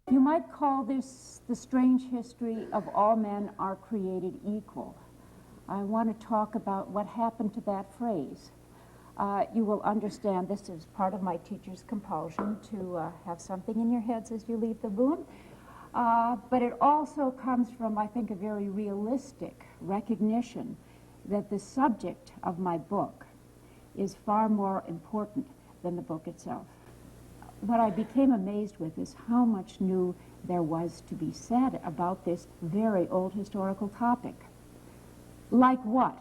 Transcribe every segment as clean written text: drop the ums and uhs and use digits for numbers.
You might call this the strange history of all men are created equal. I want to talk about what happened to that phrase. You will understand this is part of my teacher's compulsion to have something in your heads as you leave the room. But it also comes from, I think, a very realistic recognition that the subject of my book is far more important than the book itself. What I became amazed with is how much new there was to be said about this very old historical topic. Like what?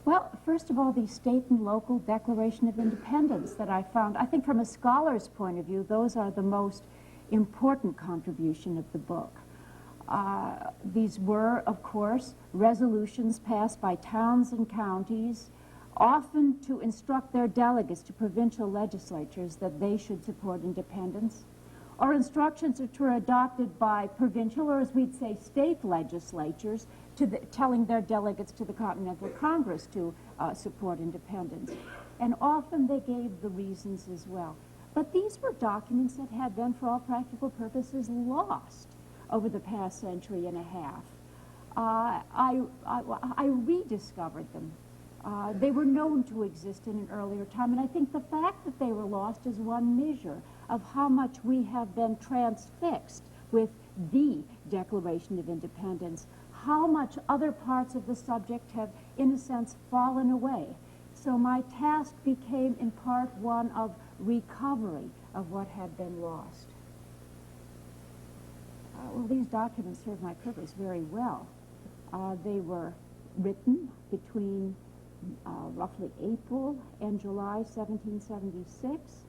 Well, first of all, the state and local Declaration of Independence that I found, I think from a scholar's point of view, those are the most important contribution of the book. These were, of course, resolutions passed by towns and counties, often to instruct their delegates to provincial legislatures that they should support independence, or instructions which were adopted by provincial, or as we'd say, state legislatures, telling their delegates to the Continental Congress to support independence. And often they gave the reasons as well. But these were documents that had been, for all practical purposes, lost over the past century and a half. I rediscovered them. They were known to exist in an earlier time, and I think the fact that they were lost is one measure of how much we have been transfixed with the Declaration of Independence, how much other parts of the subject have, in a sense, fallen away. So my task became, in part, one of recovery of what had been lost. Well, these documents serve my purpose very well. They were written between roughly April and July 1776,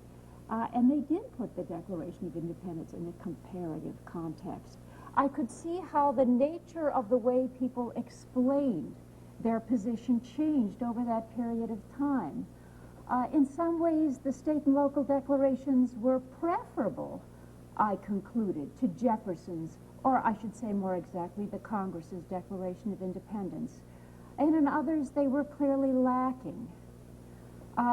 and they did put the Declaration of Independence in a comparative context. I could see how the nature of the way people explained their position changed over that period of time. In some ways, the state and local declarations were preferable, I concluded, to Jefferson's, or I should say more exactly, the Congress's Declaration of Independence. And in others, they were clearly lacking.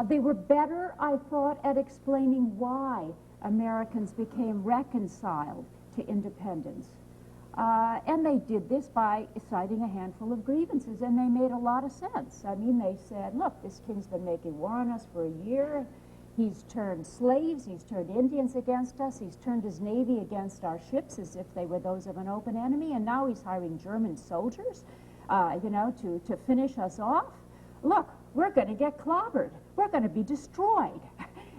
They were better, I thought, at explaining why Americans became reconciled to independence. And they did this by citing a handful of grievances, and they made a lot of sense. I mean, they said, look, this king's been making war on us for a year. He's turned slaves, he's turned Indians against us, he's turned his navy against our ships as if they were those of an open enemy, and now he's hiring German soldiers, to finish us off. Look, we're going to get clobbered. We're going to be destroyed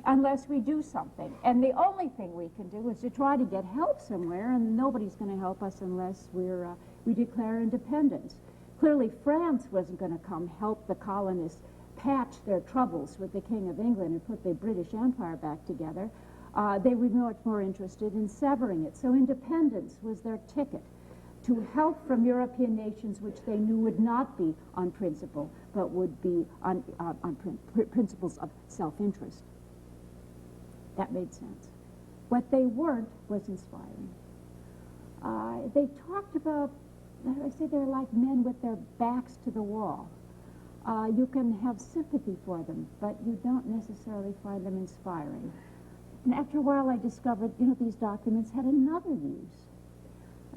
unless we do something. And the only thing we can do is to try to get help somewhere, and nobody's going to help us unless we declare independence. Clearly, France wasn't going to come help the colonists patch their troubles with the King of England and put the British Empire back together. They were much more interested in severing it. So independence was their ticket to help from European nations which they knew would not be on principle, but would be on principles of self-interest. That made sense. What they weren't was inspiring. They talked about, I say they're like men with their backs to the wall. You can have sympathy for them, but you don't necessarily find them inspiring. And after a while I discovered, these documents had another use.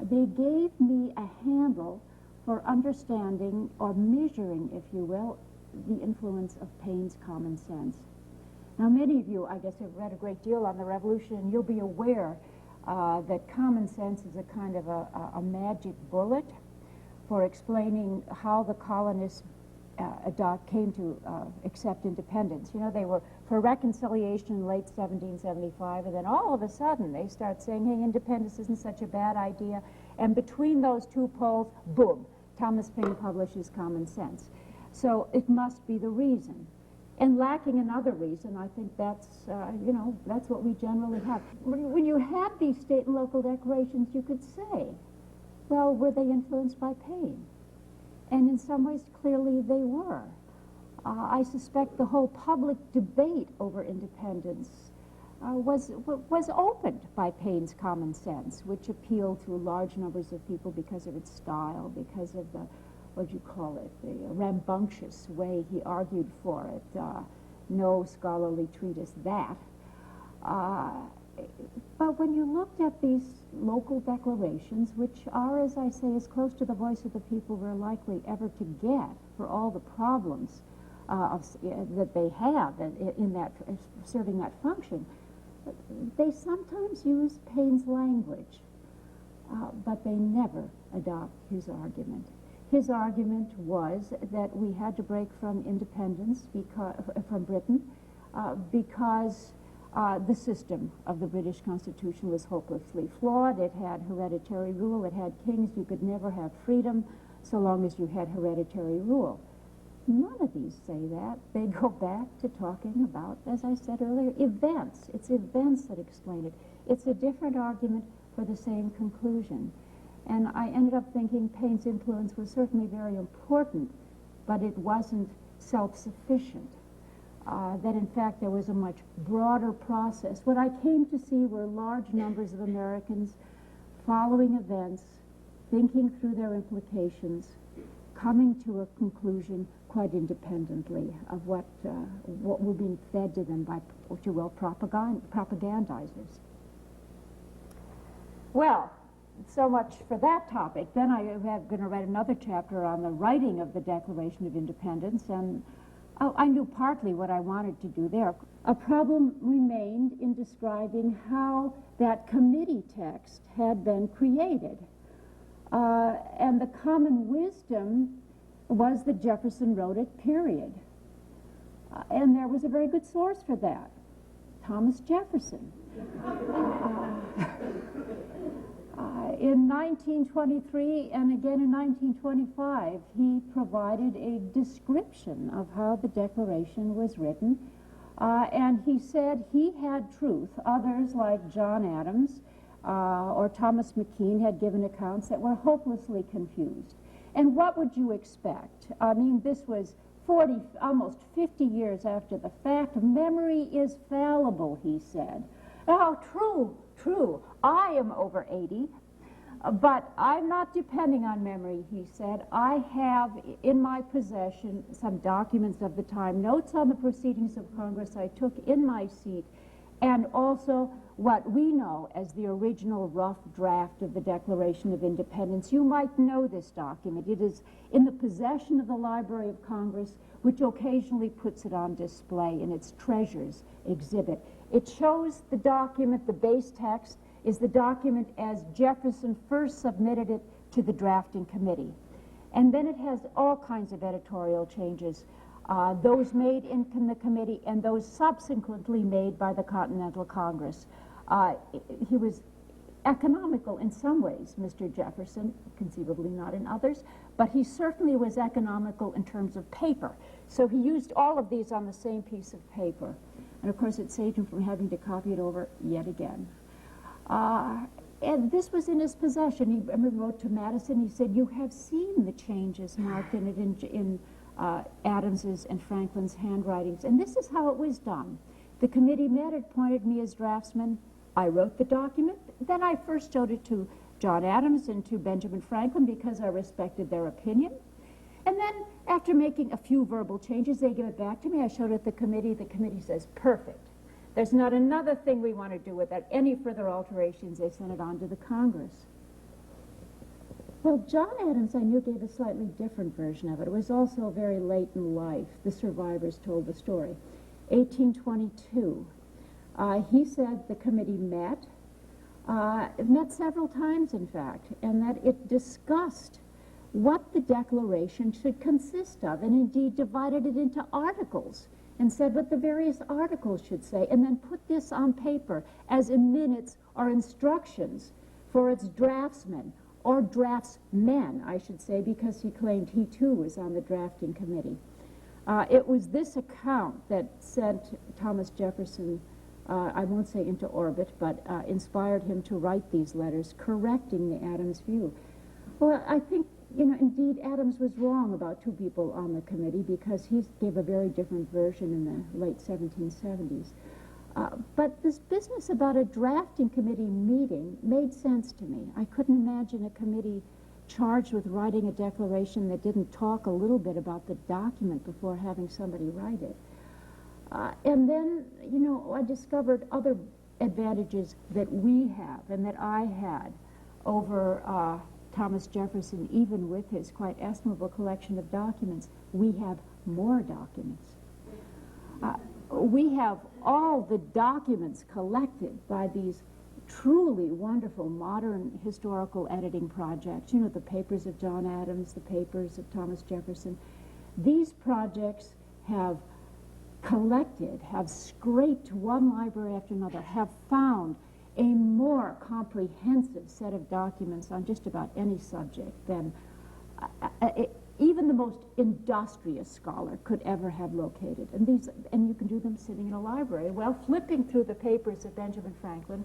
They gave me a handle for understanding or measuring, if you will, the influence of Paine's common sense. Now, many of you, I guess, have read a great deal on the Revolution, and you'll be aware that common sense is a kind of a magic bullet for explaining how the colonists came to accept independence. They were for reconciliation in late 1775, and then all of a sudden they start saying, hey, independence isn't such a bad idea. And between those two poles, boom, Thomas Paine publishes Common Sense. So it must be the reason. And lacking another reason, I think that's what we generally have. When you have these state and local declarations, you could say, well, were they influenced by Paine? And in some ways, clearly they were. I suspect the whole public debate over independence was opened by Paine's Common Sense, which appealed to large numbers of people because of its style, because of the, the rambunctious way he argued for it. No scholarly treatise that. But when you looked at these local declarations, which are, as I say, as close to the voice of the people we're likely ever to get for all the problems that they have in that serving that function, they sometimes use Paine's language, but they never adopt his argument. His argument was that we had to break from independence from Britain because the system of the British Constitution was hopelessly flawed. It had hereditary rule. It had kings. You could never have freedom so long as you had hereditary rule. None of these say that. They go back to talking about, as I said earlier, events. It's events that explain it. It's a different argument for the same conclusion. And I ended up thinking Paine's influence was certainly very important, but it wasn't self-sufficient. That in fact there was a much broader process. What I came to see were large numbers of Americans following events, thinking through their implications, coming to a conclusion quite independently of what were being fed to them by, what you will, propagandizers. Well, so much for that topic. Then I am going to write another chapter on the writing of the Declaration of Independence, and I knew partly what I wanted to do there. A problem remained in describing how that committee text had been created. And the common wisdom was that Jefferson wrote it, period. And there was a very good source for that, Thomas Jefferson. In 1923 and again in 1925, he provided a description of how the Declaration was written, and he said he had truth. Others, like John Adams or Thomas McKean, had given accounts that were hopelessly confused. And what would you expect? I mean, this was 40, almost 50 years after the fact. Memory is fallible, he said. Oh, true. I am over 80. But I'm not depending on memory, he said. I have in my possession some documents of the time, notes on the proceedings of Congress I took in my seat, and also what we know as the original rough draft of the Declaration of Independence. You might know this document. It is in the possession of the Library of Congress, which occasionally puts it on display in its treasures exhibit. It shows the document, the base text, is the document as Jefferson first submitted it to the drafting committee. And then it has all kinds of editorial changes, those made in the committee and those subsequently made by the Continental Congress. He was economical in some ways, Mr. Jefferson, conceivably not in others, but he certainly was economical in terms of paper. So he used all of these on the same piece of paper. And of course it saved him from having to copy it over yet again. And this was in his possession. He wrote to Madison, he said, "You have seen the changes marked in it in Adams's and Franklin's handwritings, and this is how it was done. The committee met, it appointed me as draftsman. I wrote the document. Then I first showed it to John Adams and to Benjamin Franklin because I respected their opinion. And then after making a few verbal changes, they give it back to me. I showed it to the committee. The committee says, perfect. There's not another thing we want to do with that. Any further alterations, they sent it on to the Congress." Well, John Adams, I knew, gave a slightly different version of it. It was also very late in life. The survivors told the story. 1822. He said the committee met several times, in fact, and that it discussed what the Declaration should consist of, and indeed divided it into articles, and said what the various articles should say, and then put this on paper as in minutes or instructions for its draftsmen, or draftsmen, I should say, because he claimed he too was on the drafting committee. It was this account that sent Thomas Jefferson, I won't say into orbit, but inspired him to write these letters correcting the Adams view. Well, I think, indeed, Adams was wrong about two people on the committee because he gave a very different version in the late 1770s. But this business about a drafting committee meeting made sense to me. I couldn't imagine a committee charged with writing a declaration that didn't talk a little bit about the document before having somebody write it. And then, I discovered other advantages that we have and that I had over Thomas Jefferson, even with his quite estimable collection of documents, we have more documents. We have all the documents collected by these truly wonderful modern historical editing projects. You know, the papers of John Adams, the papers of Thomas Jefferson. These projects have collected, have scraped one library after another, have found a more comprehensive set of documents on just about any subject than even the most industrious scholar could ever have located. And you can do them sitting in a library. Well, flipping through the papers of Benjamin Franklin,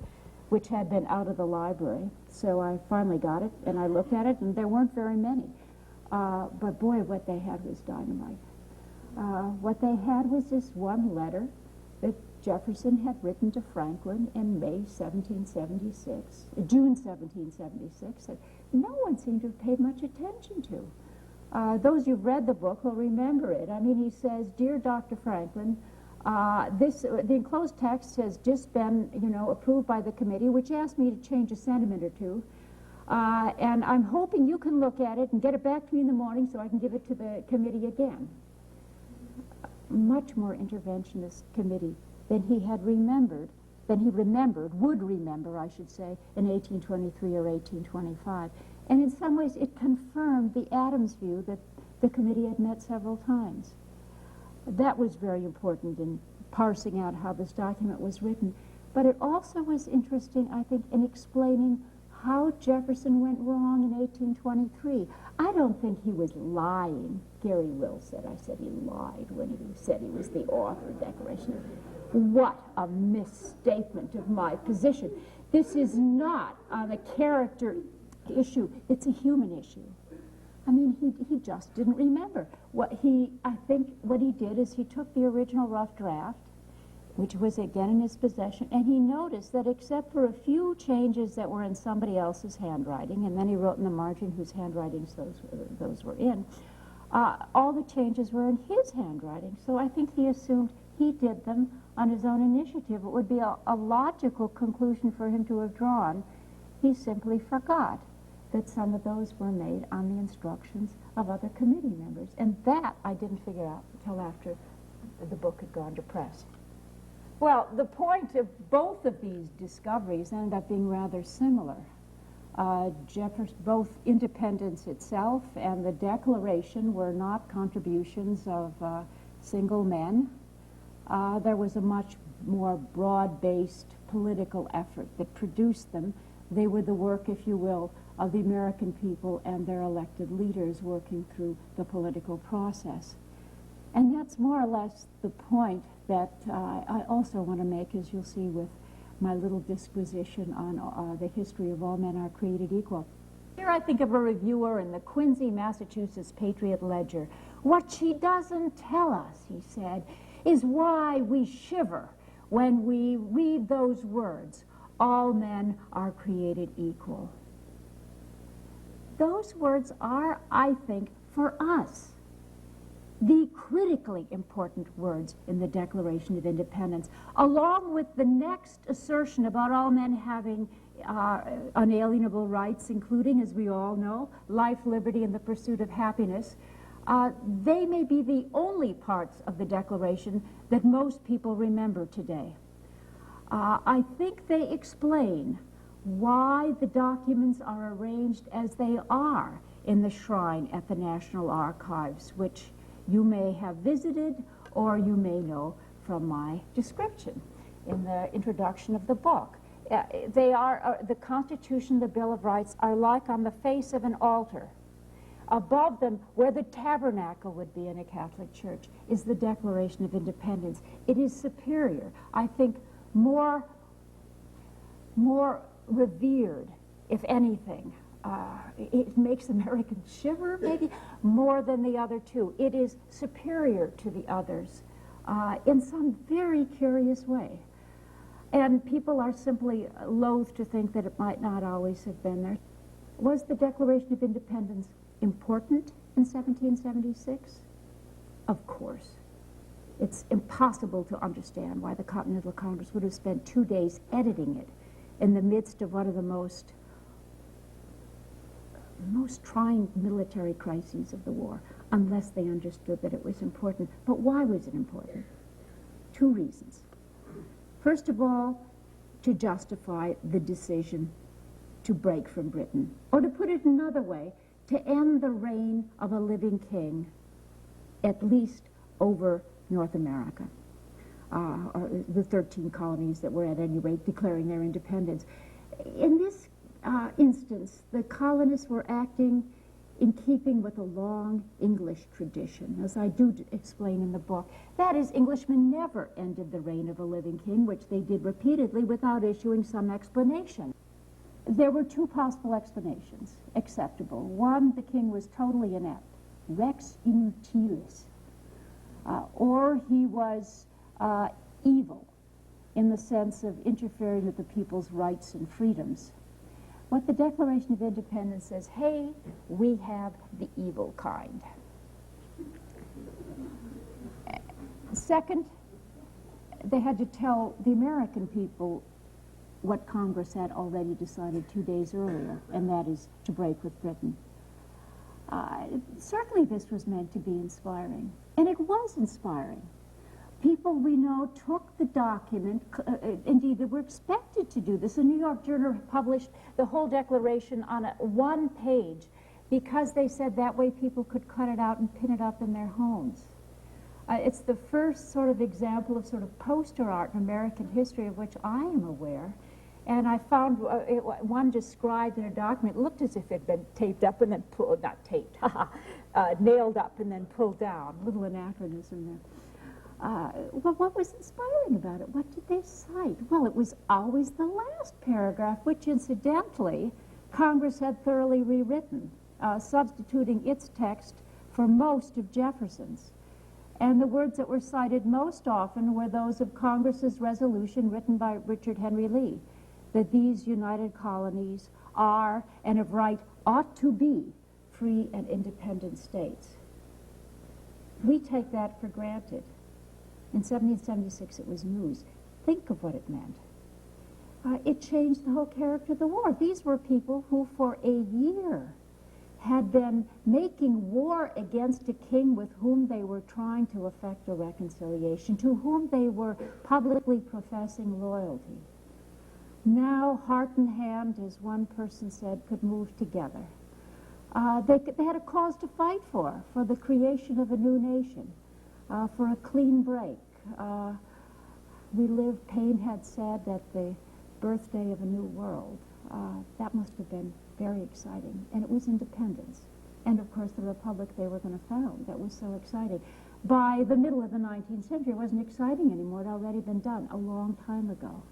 which had been out of the library, so I finally got it, and I looked at it, and there weren't very many. But boy, what they had was dynamite. What they had was this one letter that Jefferson had written to Franklin in May 1776, June 1776, that no one seemed to have paid much attention to. Those who've read the book will remember it. I mean, he says, "Dear Dr. Franklin, the enclosed text has just been, approved by the committee, which asked me to change a sentiment or two. And I'm hoping you can look at it and get it back to me in the morning so I can give it to the committee again." Much more interventionist committee than he had remembered, would remember, I should say, in 1823 or 1825. And in some ways it confirmed the Adams view that the committee had met several times. That was very important in parsing out how this document was written. But it also was interesting, I think, in explaining how Jefferson went wrong in 1823. I don't think he was lying. Gary Will said, I said he lied when he said he was the author of the Declaration. What a misstatement of my position. This is not on a character issue. It's a human issue. I mean, he just didn't remember. I think what he did is he took the original rough draft, which was again in his possession, and he noticed that except for a few changes that were in somebody else's handwriting, and then he wrote in the margin whose handwritings those were in, all the changes were in his handwriting. So I think he assumed he did them on his own initiative. It would be a logical conclusion for him to have drawn. He simply forgot that some of those were made on the instructions of other committee members. And that I didn't figure out until after the book had gone to press. Well, the point of both of these discoveries ended up being rather similar. Both independence itself and the Declaration were not contributions of single men. There was a much more broad-based political effort that produced them. They were the work, if you will, of the American people and their elected leaders working through the political process. And that's more or less the point that I also want to make, as you'll see with my little disquisition on the history of all men are created equal. Here I think of a reviewer in the Quincy, Massachusetts Patriot Ledger. What she doesn't tell us, he said, is why we shiver when we read those words, all men are created equal. Those words are, I think, for us, the critically important words in the Declaration of Independence, along with the next assertion about all men having unalienable rights, including, as we all know, life, liberty, and the pursuit of happiness. They may be the only parts of the Declaration that most people remember today. I think they explain why the documents are arranged as they are in the shrine at the National Archives, which you may have visited or you may know from my description in the introduction of the book. They are, the Constitution, the Bill of Rights are like on the face of an altar. Above them, where the tabernacle would be in a Catholic church, is the Declaration of Independence. It is superior, I think, more revered, if anything. It makes Americans shiver, maybe, more than the other two. It is superior to the others in some very curious way. And people are simply loath to think that it might not always have been there. Was the Declaration of Independence important in 1776? Of course. It's impossible to understand why the Continental Congress would have spent 2 days editing it in the midst of one of the most trying military crises of the war, unless they understood that it was important. But why was it important? 2 reasons. First of all, to justify the decision to break from Britain, or to put it another way, to end the reign of a living king, at least over North America, or the 13 colonies that were at any rate declaring their independence. In this instance, the colonists were acting in keeping with a long English tradition, as I do explain in the book. That is, Englishmen never ended the reign of a living king, which they did repeatedly without issuing some explanation. There were 2 possible explanations, acceptable. One, the king was totally inept, rex inutilis, or he was evil in the sense of interfering with the people's rights and freedoms. What the Declaration of Independence says, hey, we have the evil kind. Second, they had to tell the American people what Congress had already decided 2 days earlier, and that is to break with Britain. Certainly this was meant to be inspiring, and it was inspiring. People we know took the document, indeed they were expected to do this. The New York Journal published the whole declaration on 1 page because they said that way people could cut it out and pin it up in their homes. It's the first sort of example of sort of poster art in American history of which I am aware. And I found one described in a document, it looked as if it had been taped up and then pulled, not taped, nailed up and then pulled down. A little anachronism there. Well, what was inspiring about it? What did they cite? Well, it was always the last paragraph, which incidentally Congress had thoroughly rewritten, substituting its text for most of Jefferson's. And the words that were cited most often were those of Congress's resolution written by Richard Henry Lee, that these united colonies are and of right ought to be free and independent states. We take that for granted. In 1776 it was news. Think of what it meant. It changed the whole character of the war. These were people who for a year had been making war against a king with whom they were trying to effect a reconciliation, to whom they were publicly professing loyalty. Now, heart and hand, as one person said, could move together. They had a cause to fight for the creation of a new nation, for a clean break. Paine had said that the birthday of a new world. That must have been very exciting. And it was independence. And, of course, the republic they were going to found. That was so exciting. By the middle of the 19th century, it wasn't exciting anymore. It had already been done a long time ago.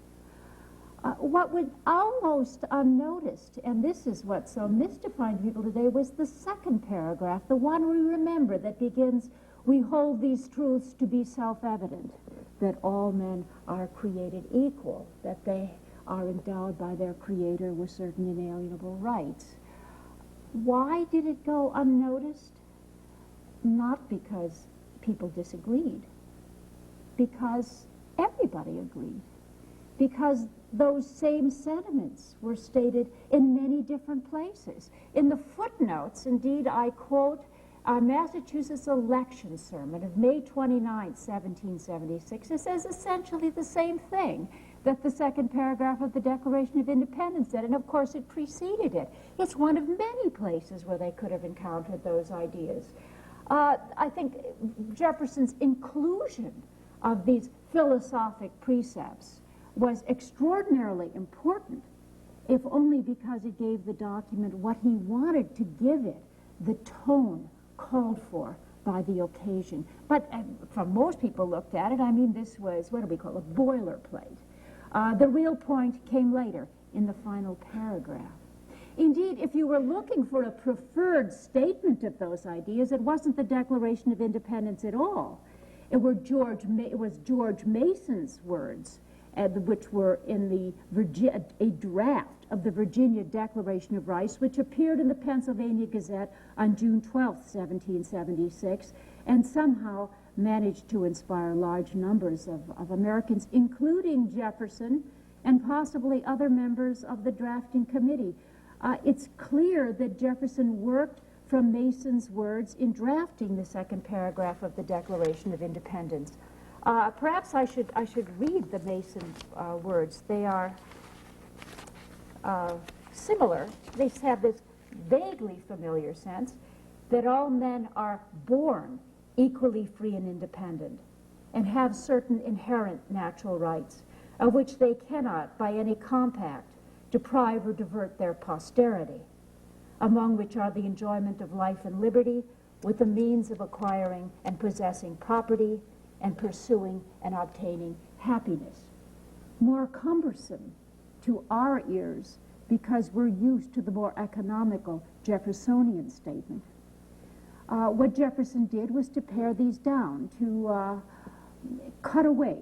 What was almost unnoticed, and this is what's so mystifying to people today, was the second paragraph, the one we remember that begins, "We hold these truths to be self-evident, that all men are created equal, that they are endowed by their Creator with certain inalienable rights." Why did it go unnoticed? Not because people disagreed, because everybody agreed, because those same sentiments were stated in many different places. In the footnotes, indeed, I quote a Massachusetts election sermon of May 29, 1776. It says essentially the same thing that the second paragraph of the Declaration of Independence said, and of course it preceded it. It's one of many places where they could have encountered those ideas. I think Jefferson's inclusion of these philosophic precepts was extraordinarily important, if only because it gave the document what he wanted to give it, the tone called for by the occasion. But from most people looked at it, I mean, this was, what do we call it, boilerplate. The real point came later in the final paragraph. Indeed, if you were looking for a preferred statement of those ideas, it wasn't the Declaration of Independence at all. It was George Mason's words, which were in a draft of the Virginia Declaration of Rights, which appeared in the Pennsylvania Gazette on June 12, 1776, and somehow managed to inspire large numbers of Americans, including Jefferson and possibly other members of the drafting committee. It's clear that Jefferson worked from Mason's words in drafting the second paragraph of the Declaration of Independence. Perhaps I should read the Mason words. They are similar. They have this vaguely familiar sense that all men are born equally free and independent and have certain inherent natural rights of which they cannot, by any compact, deprive or divert their posterity, among which are the enjoyment of life and liberty with the means of acquiring and possessing property and pursuing and obtaining happiness. More cumbersome to our ears because we're used to the more economical Jeffersonian statement. What Jefferson did was to pare these down, to cut away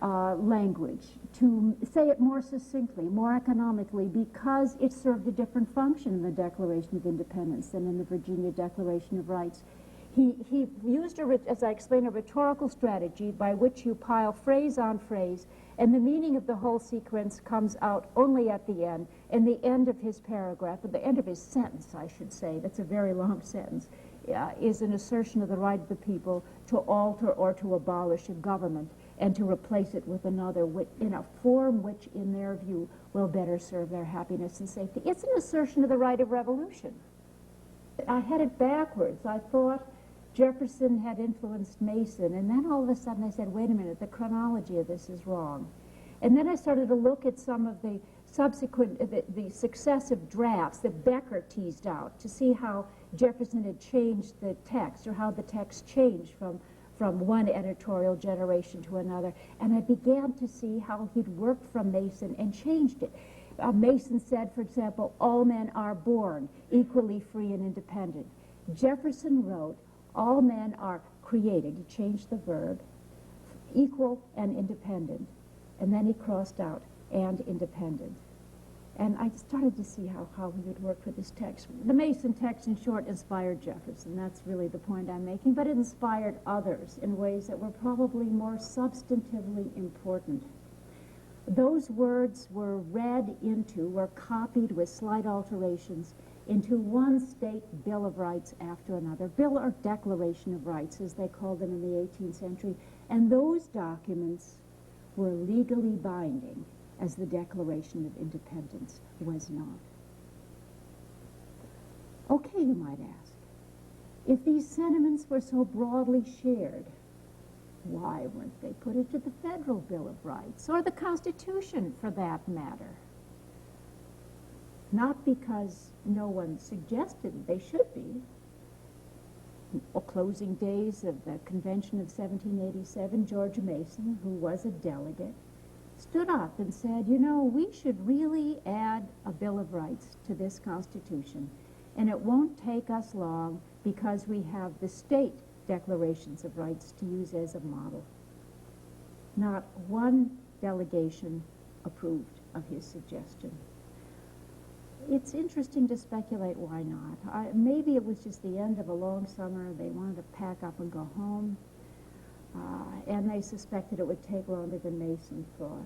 language, to say it more succinctly, more economically, because it served a different function in the Declaration of Independence than in the Virginia Declaration of Rights. He used, as I explained, a rhetorical strategy by which you pile phrase on phrase, and the meaning of the whole sequence comes out only at the end. And the end of his paragraph, at the end of his sentence, I should say, that's a very long sentence, is an assertion of the right of the people to alter or to abolish a government and to replace it with another in a form which, in their view, will better serve their happiness and safety. It's an assertion of the right of revolution. I had it backwards. I thought Jefferson had influenced Mason, and then all of a sudden I said, wait a minute, the chronology of this is wrong. And then I started to look at some of the subsequent, the successive drafts that Becker teased out to see how Jefferson had changed the text, or how the text changed from one editorial generation to another. And I began to see how he'd worked from Mason and changed it. Mason said, for example, all men are born equally free and independent. Jefferson wrote, all men are created, he changed the verb, equal and independent. And then he crossed out, and independent. And I started to see how he would work with this text. The Mason text, in short, inspired Jefferson. That's really the point I'm making. But it inspired others in ways that were probably more substantively important. Those words were copied with slight alterations into one state Bill of Rights after another. Bill or Declaration of Rights, as they called them in the 18th century. And those documents were legally binding, as the Declaration of Independence was not. Okay, you might ask, if these sentiments were so broadly shared, why weren't they put into the Federal Bill of Rights, or the Constitution for that matter? Not because no one suggested they should be. Closing days of the Convention of 1787, George Mason, who was a delegate, stood up and said, you know, we should really add a Bill of Rights to this Constitution, and it won't take us long because we have the state declarations of rights to use as a model. Not one delegation approved of his suggestion. It's interesting to speculate why not. Maybe it was just the end of a long summer. They wanted to pack up and go home. And they suspected it would take longer than Mason thought.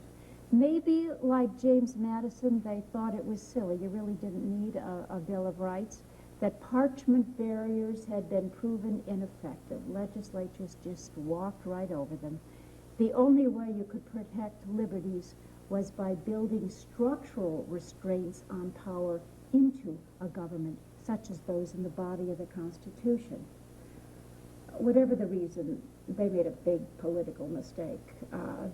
Maybe, like James Madison, they thought it was silly. You really didn't need a Bill of Rights, that parchment barriers had been proven ineffective. Legislatures just walked right over them. The only way you could protect liberties was by building structural restraints on power into a government, such as those in the body of the Constitution. Whatever the reason, they made a big political mistake.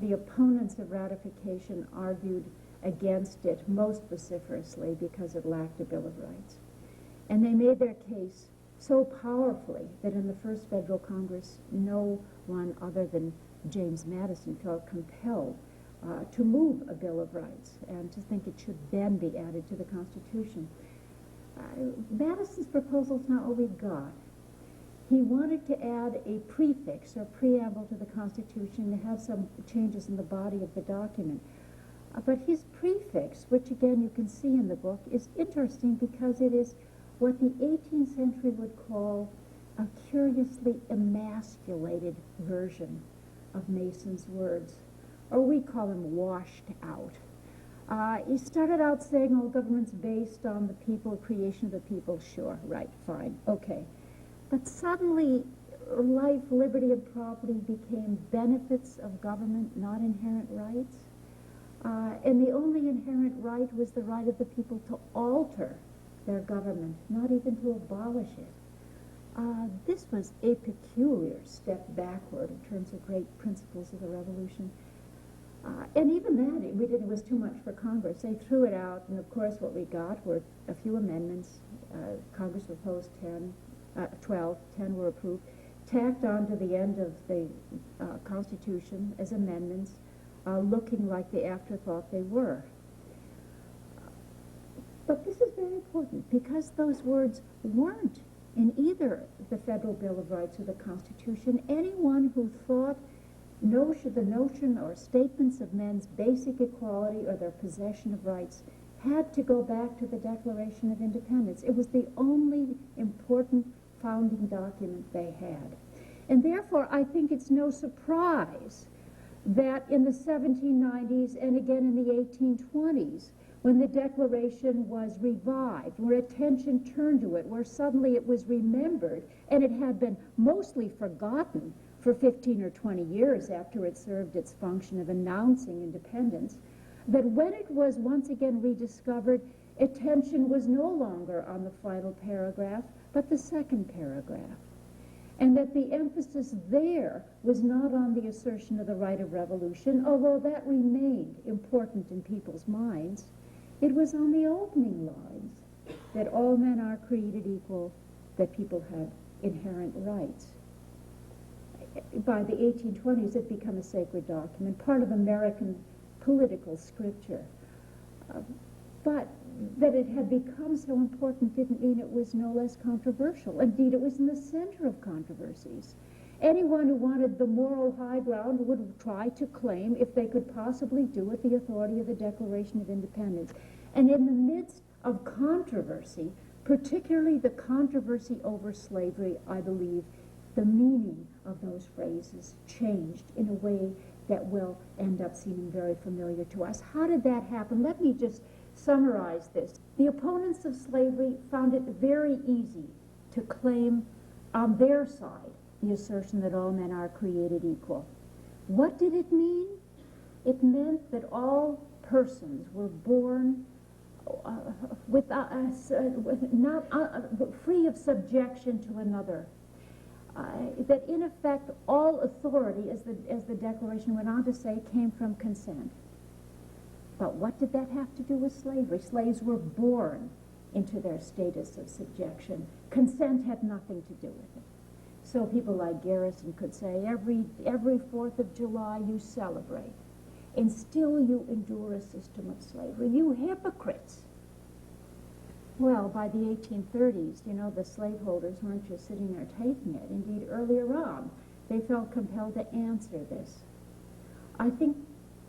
The opponents of ratification argued against it most vociferously because it lacked a Bill of Rights. And they made their case so powerfully that in the first Federal Congress, no one other than James Madison felt compelled to move a Bill of Rights and to think it should then be added to the Constitution. Madison's proposals not only got. He wanted to add a prefix or preamble to the Constitution to have some changes in the body of the document. But his prefix, which again you can see in the book, is interesting because it is what the 18th century would call a curiously emasculated version of Mason's words, or we call him washed out. He started out saying all government's based on the people, creation of the people. Sure, right, fine, okay. But suddenly, life, liberty, and property became benefits of government, not inherent rights. And the only inherent right was the right of the people to alter their government, not even to abolish it. This was a peculiar step backward in terms of great principles of the revolution. And even that, it was too much for Congress. They threw it out, and of course what we got were a few amendments. Congress proposed 12, 10 were approved, tacked on to the end of the Constitution as amendments, looking like the afterthought they were. But this is very important, because those words weren't in either the Federal Bill of Rights or the Constitution. Anyone who thought the notion or statements of men's basic equality or their possession of rights had to go back to the Declaration of Independence. It was the only important founding document they had. And therefore, I think it's no surprise that in the 1790s and again in the 1820s, when the Declaration was revived, where attention turned to it, where suddenly it was remembered, and it had been mostly forgotten for 15 or 20 years after it served its function of announcing independence, that when it was once again rediscovered, attention was no longer on the final paragraph, but the second paragraph. And that the emphasis there was not on the assertion of the right of revolution, although that remained important in people's minds. It was on the opening lines, that all men are created equal, that people had inherent rights. By the 1820s, it had become a sacred document, part of American political scripture. But that it had become so important didn't mean it was no less controversial. Indeed, it was in the center of controversies. Anyone who wanted the moral high ground would try to claim, if they could possibly do it, the authority of the Declaration of Independence. And in the midst of controversy, particularly the controversy over slavery, I believe, the meaning of those phrases changed in a way that will end up seeming very familiar to us. How did that happen? Let me just summarize this. The opponents of slavery found it very easy to claim on their side the assertion that all men are created equal. What did it mean? It meant that all persons were born free of subjection to another. That in effect all authority, as the Declaration went on to say, came from consent. But what did that have to do with slavery? Slaves were born into their status of subjection. Consent had nothing to do with it. So people like Garrison could say, every 4th of July you celebrate, and still you endure a system of slavery. You hypocrites! Well, by the 1830s, the slaveholders weren't just sitting there taking it. Indeed, earlier on, they felt compelled to answer this. I think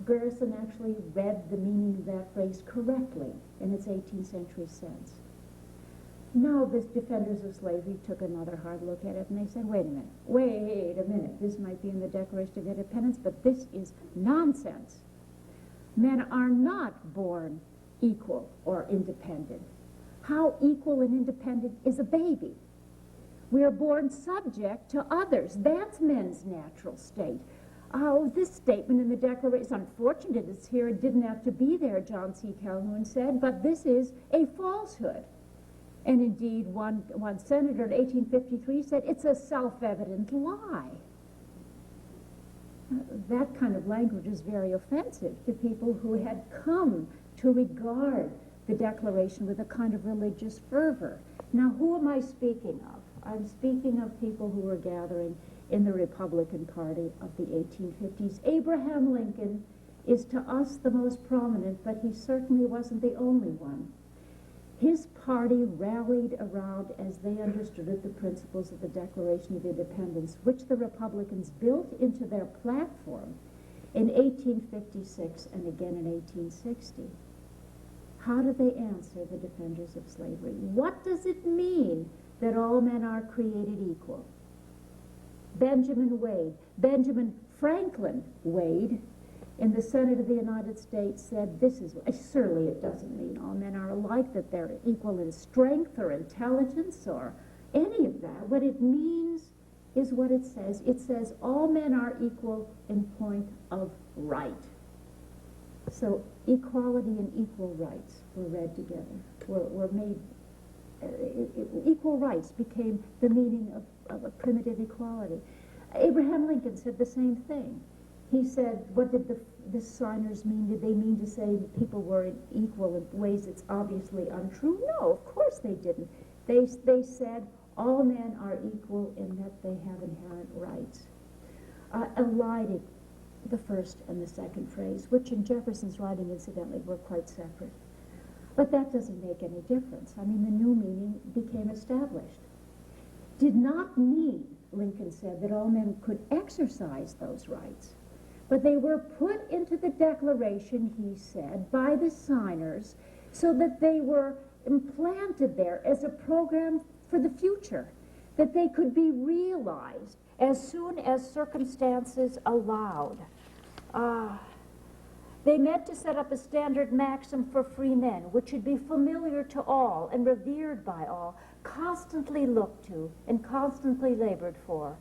Garrison actually read the meaning of that phrase correctly in its 18th century sense. Now the defenders of slavery took another hard look at it, and they said, wait a minute, this might be in the Declaration of Independence, but this is nonsense. Men are not born equal or independent. How equal and independent is a baby? We are born subject to others. That's men's natural state. Oh, this statement in the Declaration, it's unfortunate it's here, it didn't have to be there, John C. Calhoun said, but this is a falsehood. And indeed, one senator in 1853 said, it's a self-evident lie. That kind of language is very offensive to people who had come to regard the Declaration with a kind of religious fervor. Now, who am I speaking of? I'm speaking of people who were gathering in the Republican Party of the 1850s. Abraham Lincoln is to us the most prominent, but he certainly wasn't the only one. His party rallied around, as they understood it, the principles of the Declaration of Independence, which the Republicans built into their platform in 1856 and again in 1860. How do they answer the defenders of slavery? What does it mean that all men are created equal. Benjamin Franklin Wade, in the Senate of the United States said, this is, surely it doesn't mean all men are alike, that they're equal in strength or intelligence or any of that. What it means is what it says. It says all men are equal in point of right. So equality and equal rights were read together, were made, equal rights became the meaning of a primitive equality. Abraham Lincoln said the same thing. He said, what did the signers mean? Did they mean to say that people were equal in ways that's obviously untrue? No, of course they didn't. They said all men are equal in that they have inherent rights. Eliding the first and the second phrase, which in Jefferson's writing, incidentally, were quite separate. But that doesn't make any difference. I mean, the new meaning became established. Did not mean, Lincoln said, that all men could exercise those rights. But they were put into the Declaration, he said, by the signers so that they were implanted there as a program for the future, that they could be realized as soon as circumstances allowed. They meant to set up a standard maxim for free men, which should be familiar to all and revered by all, constantly looked to and constantly labored for,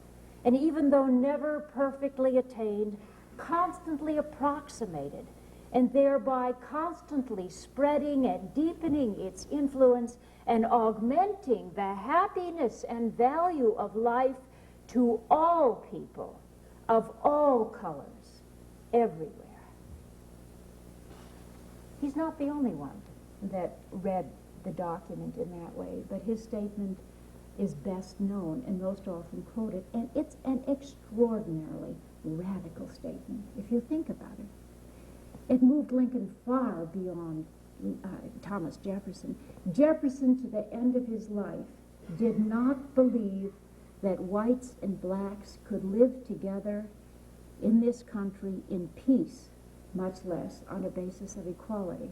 and even though never perfectly attained, constantly approximated, and thereby constantly spreading and deepening its influence and augmenting the happiness and value of life to all people of all colors, everywhere. He's not the only one that read the document in that way, but his statement is best known and most often quoted, and it's an extraordinarily radical statement, if you think about it. It moved Lincoln far beyond Thomas Jefferson. Jefferson, to the end of his life, did not believe that whites and blacks could live together in this country in peace, much less on a basis of equality.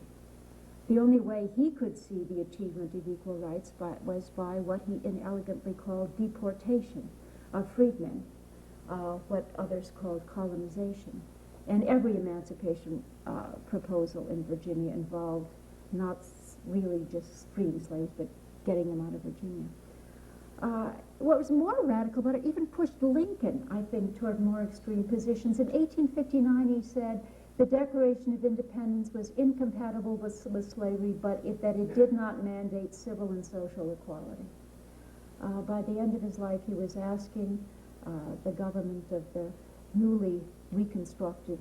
The only way he could see the achievement of equal rights was by what he inelegantly called deportation of freedmen, what others called colonization. And every emancipation proposal in Virginia involved not really just freeing slaves, but getting them out of Virginia. What was more radical about it even pushed Lincoln, I think, toward more extreme positions. In 1859, he said the Declaration of Independence was incompatible with slavery, but that it did not mandate civil and social equality. By the end of his life, he was asking the government of the newly reconstructed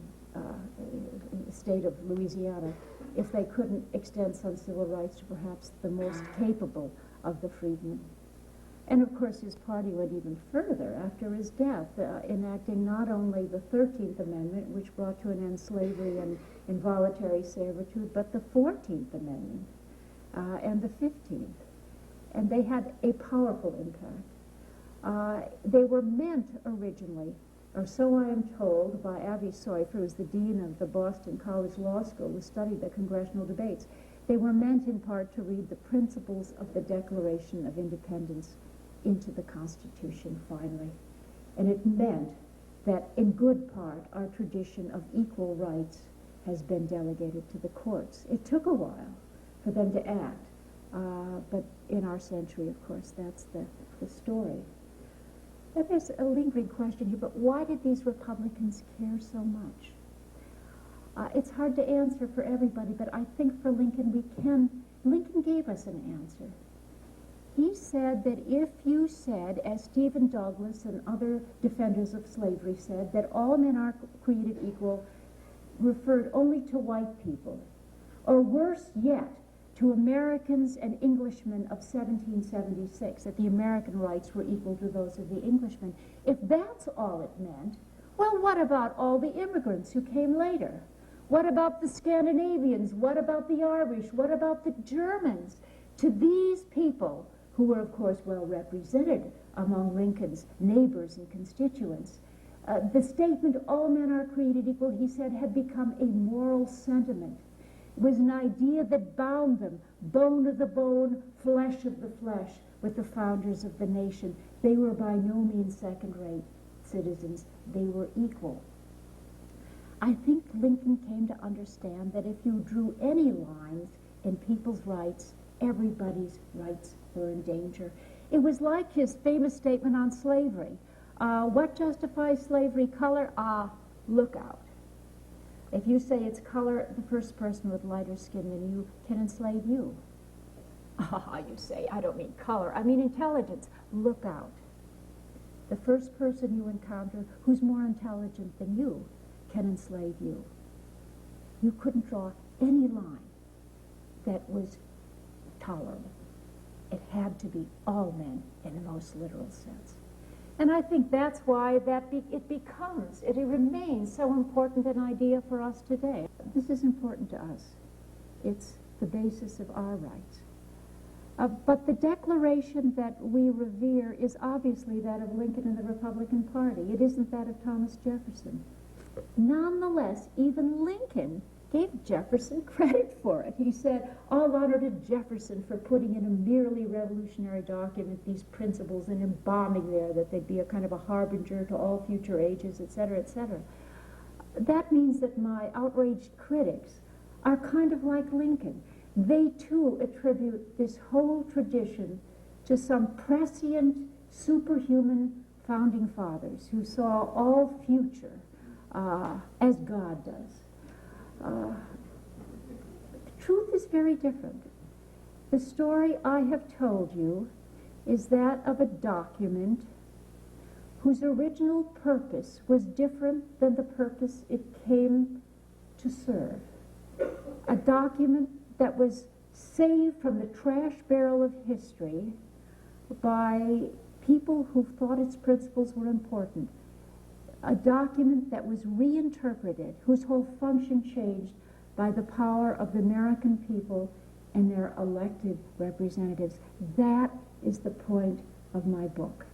state of Louisiana if they couldn't extend some civil rights to perhaps the most capable of the freedmen. And of course his party went even further after his death, enacting not only the 13th Amendment, which brought to an end slavery and involuntary servitude, but the 14th Amendment and the 15th. And they had a powerful impact. They were meant originally, or so I am told by Avi Soifer, who was the dean of the Boston College Law School, who studied the congressional debates. They were meant in part to read the principles of the Declaration of Independence into the Constitution finally. And it meant that in good part our tradition of equal rights has been delegated to the courts. It took a while for them to act, but in our century, of course, that's the story. And there's a lingering question here, but why did these Republicans care so much? It's hard to answer for everybody, but I think for Lincoln Lincoln gave us an answer. He said that if you said, as Stephen Douglas and other defenders of slavery said, that all men are created equal, referred only to white people, or worse yet, to Americans and Englishmen of 1776, that the American rights were equal to those of the Englishmen. If that's all it meant, well, what about all the immigrants who came later? What about the Scandinavians? What about the Irish? What about the Germans? To these people, who were, of course, well represented among Lincoln's neighbors and constituents, the statement, all men are created equal, he said, had become a moral sentiment. It was an idea that bound them, bone of the bone, flesh of the flesh, with the founders of the nation. They were by no means second-rate citizens. They were equal. I think Lincoln came to understand that if you drew any lines in people's rights, everybody's rights were in danger. It was like his famous statement on slavery. What justifies slavery? Color? Look out. If you say it's color, the first person with lighter skin than you can enslave you. You say, I don't mean color, I mean intelligence. Look out. The first person you encounter who's more intelligent than you can enslave you. You couldn't draw any line that was tolerable. It had to be all men in the most literal sense. And I think that's why it remains so important an idea for us today. This is important to us. It's the basis of our rights. But the declaration that we revere is obviously that of Lincoln and the Republican Party. It isn't that of Thomas Jefferson. Nonetheless, even Lincoln gave Jefferson credit for it. He said, all honor to Jefferson for putting in a merely revolutionary document these principles and embalming there that they'd be a kind of a harbinger to all future ages, etc., etc. That means that my outraged critics are kind of like Lincoln. They too attribute this whole tradition to some prescient, superhuman founding fathers who saw all future as God does. The truth is very different. The story I have told you is that of a document whose original purpose was different than the purpose it came to serve. A document that was saved from the trash barrel of history by people who thought its principles were important. A document that was reinterpreted, whose whole function changed by the power of the American people and their elected representatives. That is the point of my book.